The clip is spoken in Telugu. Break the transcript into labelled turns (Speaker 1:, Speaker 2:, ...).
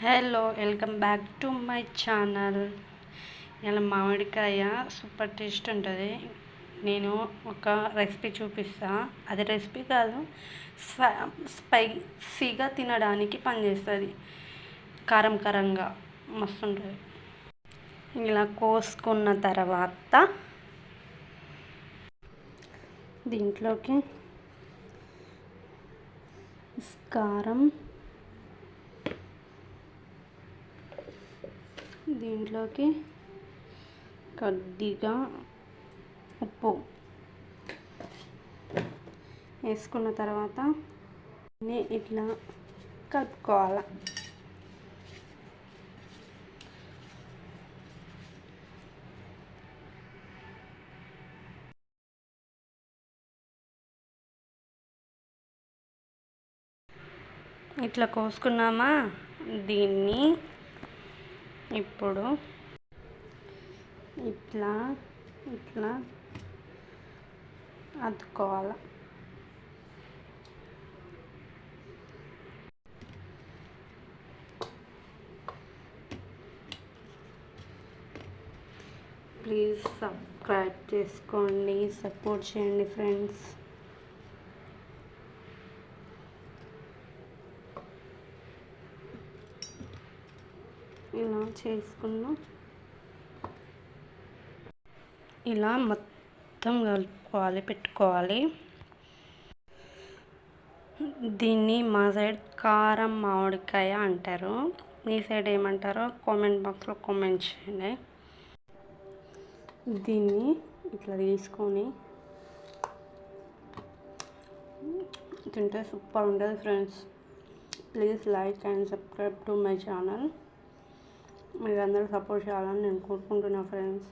Speaker 1: Hello, welcome back to my channel. ఇలా మామిడికాయ సూపర్ టేస్ట్ ఉంటుంది. నేను ఒక రెసిపీ చూపిస్తా. అది రెసిపీ కాదు, స్పైసీగా తినడానికి పనిచేస్తుంది. కారం కారంగా మస్తు ఉంటుంది. ఇలా కోసుకున్న తర్వాత దీంట్లోకి కారం, దీంట్లోకి కొద్దిగా ఉప్పు వేసుకున్న తర్వాత ఇట్లా కలుపుకోవాలి. ఇట్లా కోసుకున్నామా, దీన్ని ఇప్పుడు ఇట్లా ఇట్లా అతుక్కోవాలి. ప్లీజ్ సబ్స్క్రైబ్ చేసుకోండి, సపోర్ట్ చేయండి ఫ్రెండ్స్. ఇలా చేసుకున్నాం. ఇలా మొత్తం కలుపుకోవాలి, పెట్టుకోవాలి. దీన్ని మా సైడ్ కారం మామిడికాయ అంటారు. మీ సైడ్ ఏమంటారో కామెంట్ బాక్స్లో కామెంట్ చేయండి. దీన్ని ఇట్లా తీసుకొని తింటే సూపర్ ఉంటుంది friends. Please like and subscribe to my channel. మీరందరూ సపోర్ట్ చేయాలని నేను కోరుకుంటున్నా ఫ్రెండ్స్.